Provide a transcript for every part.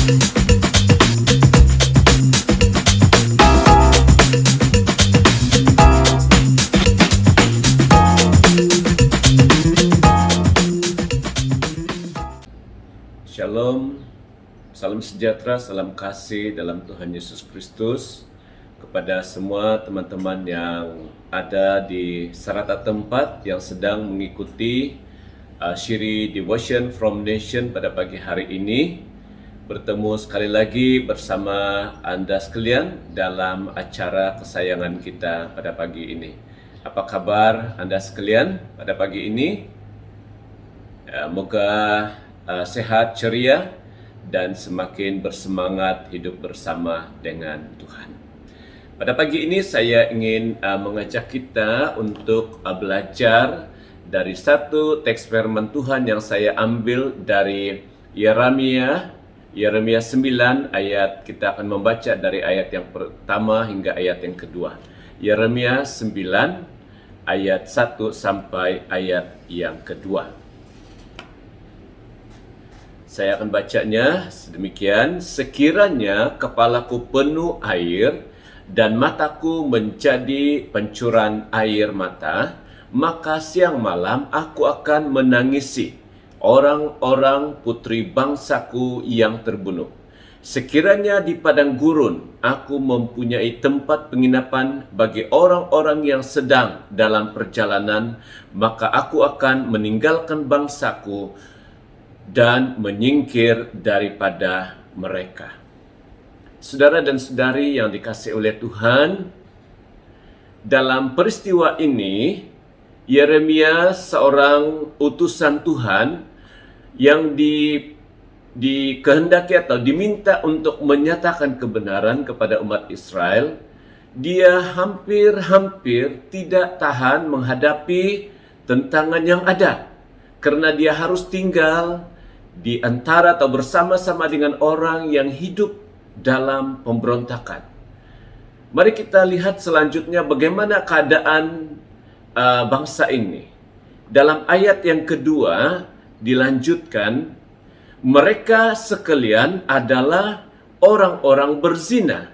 Shalom, salam sejahtera, salam kasih dalam Tuhan Yesus Kristus kepada semua teman-teman yang ada di serata tempat yang sedang mengikuti Shiri Devotion from Nation pada pagi hari ini. Bertemu sekali lagi bersama Anda sekalian dalam acara kesayangan kita pada pagi ini. Apa kabar Anda sekalian pada pagi ini? Moga sehat, ceria, dan semakin bersemangat hidup bersama dengan Tuhan. Pada pagi ini saya ingin mengajak kita untuk belajar dari satu teks firman Tuhan yang saya ambil dari Yeremia 9 ayat, kita akan membaca dari ayat yang pertama hingga ayat yang kedua. Yeremia 9 ayat 1 sampai ayat yang kedua. Saya akan bacanya sedemikian. Sekiranya kepalaku penuh air dan mataku menjadi pancuran air mata, maka siang malam aku akan menangisi orang-orang putri bangsaku yang terbunuh. Sekiranya di padang gurun aku mempunyai tempat penginapan bagi orang-orang yang sedang dalam perjalanan, maka aku akan meninggalkan bangsaku dan menyingkir daripada mereka. Saudara dan saudari yang dikasihi oleh Tuhan, dalam peristiwa ini, Yeremia seorang utusan Tuhan yang dikehendaki atau diminta untuk menyatakan kebenaran kepada umat Israel. Dia hampir-hampir tidak tahan menghadapi tentangan yang ada, karena dia harus tinggal di antara atau bersama-sama dengan orang yang hidup dalam pemberontakan. Mari kita lihat selanjutnya bagaimana keadaan bangsa ini. Dalam ayat yang kedua dilanjutkan, mereka sekalian adalah orang-orang berzina,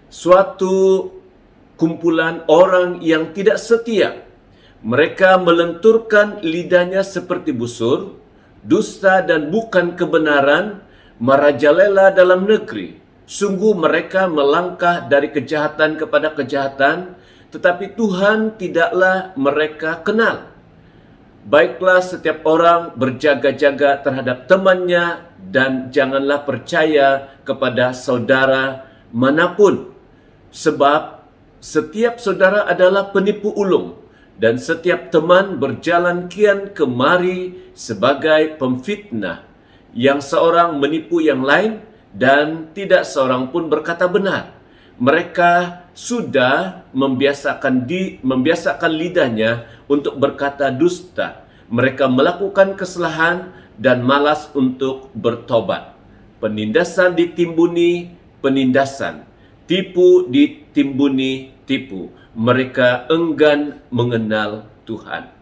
suatu kumpulan orang yang tidak setia. Mereka melenturkan lidahnya seperti busur, dusta dan bukan kebenaran merajalela dalam negeri. Sungguh mereka melangkah dari kejahatan kepada kejahatan, tetapi Tuhan tidaklah mereka kenal. Baiklah setiap orang berjaga-jaga terhadap temannya, dan janganlah percaya kepada saudara manapun. Sebab setiap saudara adalah penipu ulung, dan setiap teman berjalan kian kemari sebagai pemfitnah, yang seorang menipu yang lain dan tidak seorang pun berkata benar. Mereka sudah membiasakan lidahnya untuk berkata dusta. Mereka melakukan kesalahan dan malas untuk bertobat. Penindasan ditimbuni penindasan, tipu ditimbuni tipu. Mereka enggan mengenal Tuhan.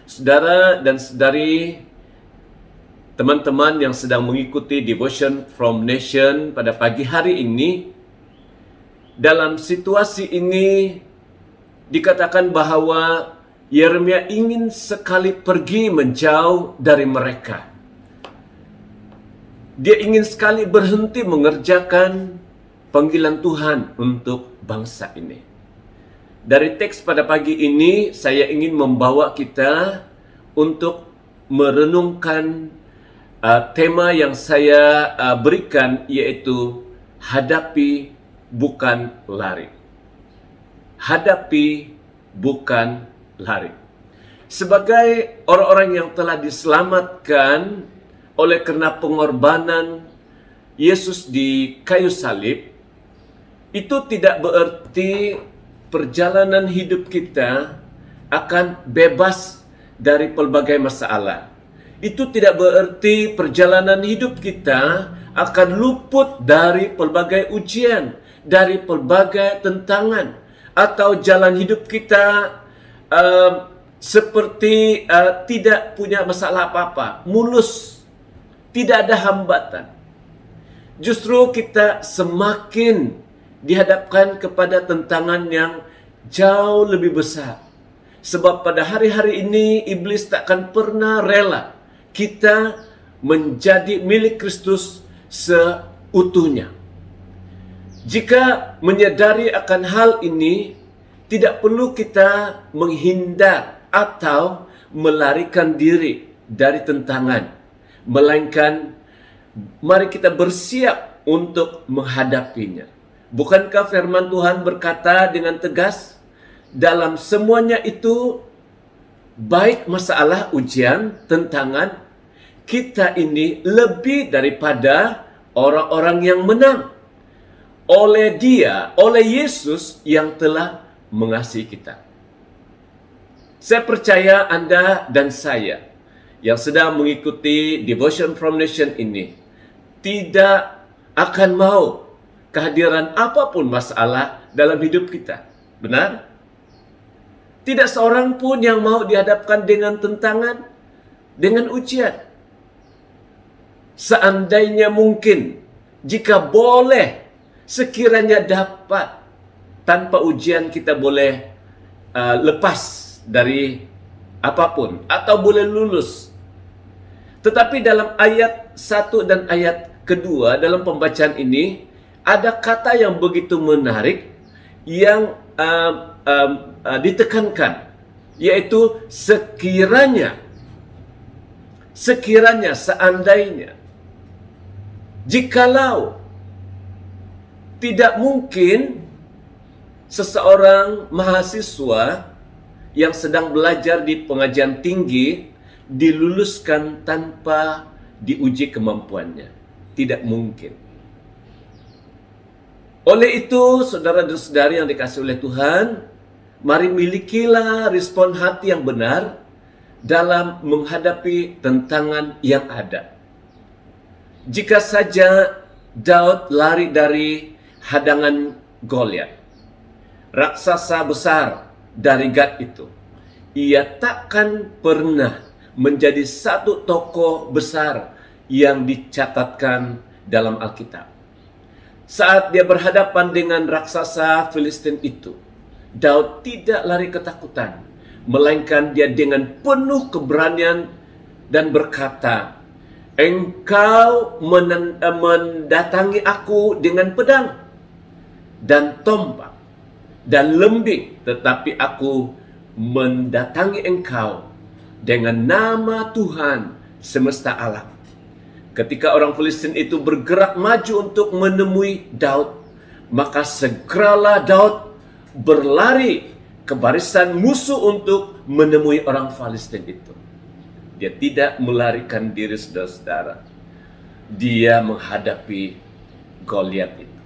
Saudara dan saudari, teman-teman yang sedang mengikuti Devotion from Nation pada pagi hari ini, dalam situasi ini dikatakan bahwa Yeremia ingin sekali pergi menjauh dari mereka. Dia ingin sekali berhenti mengerjakan panggilan Tuhan untuk bangsa ini. Dari teks pada pagi ini, saya ingin membawa kita untuk merenungkan tema yang saya berikan, yaitu hadapi bukan lari. Hadapi bukan lari. Sebagai orang-orang yang telah diselamatkan oleh karena pengorbanan Yesus di kayu salib, itu tidak berarti perjalanan hidup kita akan bebas dari pelbagai masalah. Itu tidak berarti perjalanan hidup kita akan luput dari pelbagai ujian, dari pelbagai tentangan, atau jalan hidup kita seperti tidak punya masalah apa-apa, mulus, tidak ada hambatan. justru kita semakin dihadapkan kepada tantangan yang jauh lebih besar. Sebab pada hari-hari ini iblis takkan pernah rela kita menjadi milik Kristus seutuhnya. Jika menyadari akan hal ini, tidak perlu kita menghindar atau melarikan diri dari tantangan, melainkan mari kita bersiap untuk menghadapinya. Bukankah firman Tuhan berkata dengan tegas, dalam semuanya itu, baik masalah, ujian, tantangan, kita ini lebih daripada orang-orang yang menang oleh Dia, oleh Yesus yang telah mengasihi kita. Saya percaya Anda dan saya yang sedang mengikuti Devotion from Nation ini tidak akan mau kehadiran apapun masalah dalam hidup kita. Benar? Tidak seorang pun yang mau dihadapkan dengan tantangan, dengan ujian. Seandainya mungkin, jika boleh, sekiranya dapat, tanpa ujian kita boleh lepas dari apapun, atau boleh lulus. Tetapi dalam ayat 1 dan ayat kedua, dalam pembacaan ini, ada kata yang begitu menarik, yang ditekankan, yaitu sekiranya, seandainya, jikalau. Tidak mungkin seseorang mahasiswa yang sedang belajar di pengajian tinggi diluluskan tanpa diuji kemampuannya. Tidak mungkin. Oleh itu, saudara dan saudari yang dikasihi oleh Tuhan, mari milikilah respon hati yang benar dalam menghadapi tantangan yang ada. Jika saja Daud lari dari hadangan Goliat, raksasa besar dari Gad itu, ia takkan pernah menjadi satu tokoh besar yang dicatatkan dalam Alkitab. Saat dia berhadapan dengan raksasa Filistin itu, Daud tidak lari ketakutan, melainkan dia dengan penuh keberanian dan berkata, "Engkau mendatangi aku dengan pedang dan tombak dan lembing, tetapi aku mendatangi engkau dengan nama Tuhan semesta alam." Ketika orang Filistin itu bergerak maju untuk menemui Daud, maka segeralah Daud berlari ke barisan musuh untuk menemui orang Filistin itu. Dia tidak melarikan diri, saudara-saudara. Dia menghadapi Goliat itu.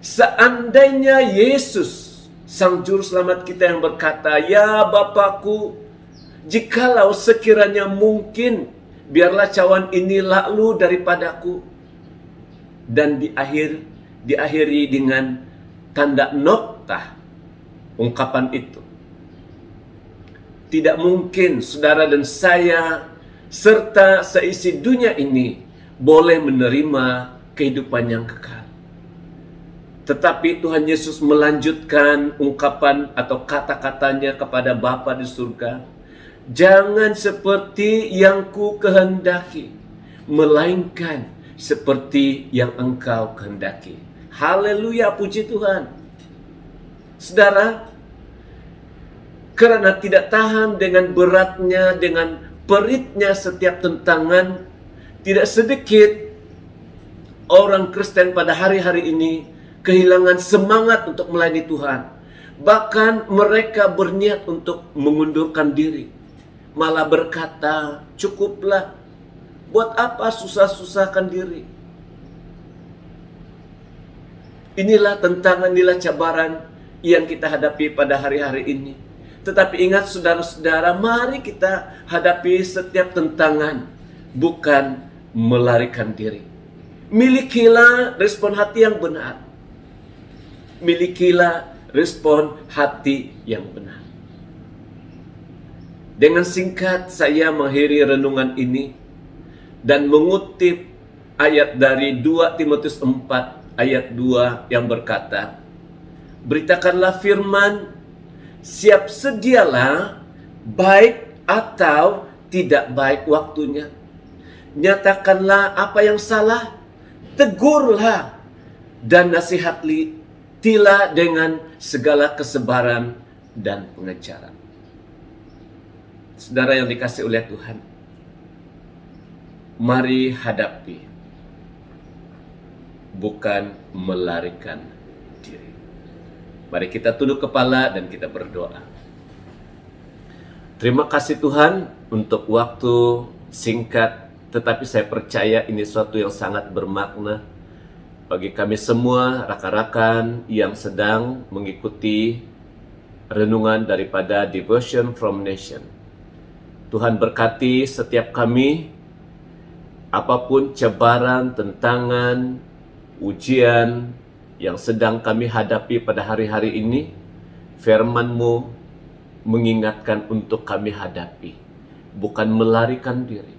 Seandainya Yesus, Sang Juru Selamat kita, yang berkata, "Ya Bapakku, jikalau sekiranya mungkin, biarlah cawan ini lalu daripadaku." Dan diakhiri dengan tanda noktah ungkapan itu. Tidak mungkin saudara dan saya serta seisi dunia ini boleh menerima kehidupan yang kekal. Tetapi Tuhan Yesus melanjutkan ungkapan atau kata-katanya kepada Bapa di surga, "Jangan seperti yang ku kehendaki, melainkan seperti yang engkau kehendaki." Haleluya, puji Tuhan. Saudara, karena tidak tahan dengan beratnya, dengan peritnya setiap tantangan, tidak sedikit orang Kristen pada hari-hari ini kehilangan semangat untuk melayani Tuhan. Bahkan mereka berniat untuk mengundurkan diri, malah berkata, "Cukuplah, buat apa susah-susahkan diri?" Inilah tantangan, inilah cabaran yang kita hadapi pada hari-hari ini. Tetapi ingat saudara-saudara, mari kita hadapi setiap tantangan, bukan melarikan diri. Milikilah respon hati yang benar. Milikilah respon hati yang benar. Dengan singkat saya mengakhiri renungan ini dan mengutip ayat dari 2 Timotius 4 ayat 2 yang berkata, beritakanlah firman, siap sedialah baik atau tidak baik waktunya. Nyatakanlah apa yang salah, tegurlah dan nasihatilah dengan segala kesabaran dan pengejaran. Saudara yang dikasihi oleh Tuhan, mari hadapi, bukan melarikan diri. Mari kita tunduk kepala dan kita berdoa. Terima kasih Tuhan untuk waktu singkat, tetapi saya percaya ini suatu yang sangat bermakna bagi kami semua, rakan-rakan yang sedang mengikuti renungan daripada Devotion from Nation. Tuhan berkati setiap kami, apapun cabaran, tentangan, ujian yang sedang kami hadapi pada hari-hari ini, firman-Mu mengingatkan untuk kami hadapi, bukan melarikan diri.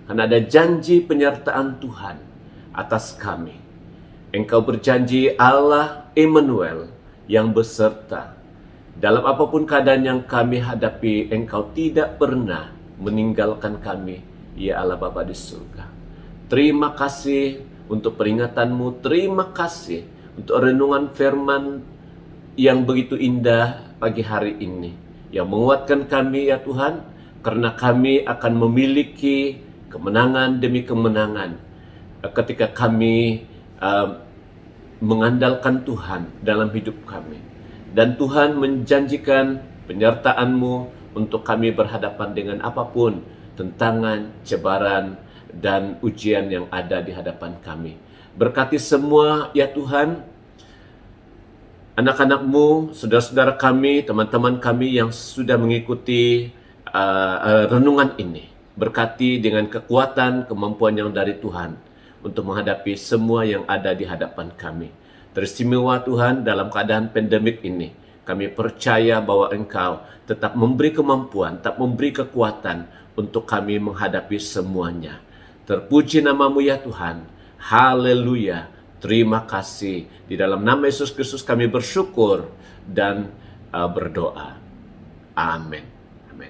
Karena ada janji penyertaan Tuhan atas kami. Engkau berjanji Allah Immanuel yang beserta. Dalam apapun keadaan yang kami hadapi, Engkau tidak pernah meninggalkan kami, ya Allah Bapa di surga. Terima kasih untuk peringatan-Mu, terima kasih untuk renungan firman yang begitu indah pagi hari ini, yang menguatkan kami ya Tuhan, karena kami akan memiliki kemenangan demi kemenangan ketika kami mengandalkan Tuhan dalam hidup kami. Dan Tuhan menjanjikan penyertaan-Mu untuk kami berhadapan dengan apapun tentangan, cabaran, dan ujian yang ada di hadapan kami. Berkati semua ya Tuhan, anak-anak-Mu, saudara-saudara kami, teman-teman kami yang sudah mengikuti renungan ini. Berkati dengan kekuatan, kemampuan yang dari Tuhan untuk menghadapi semua yang ada di hadapan kami. Teristimewa Tuhan dalam keadaan pandemik ini. Kami percaya bahwa Engkau tetap memberi kemampuan, tetap memberi kekuatan untuk kami menghadapi semuanya. Terpuji nama-Mu ya Tuhan. Haleluya. Terima kasih. Di dalam nama Yesus Kristus kami bersyukur dan berdoa. Amin. Amin.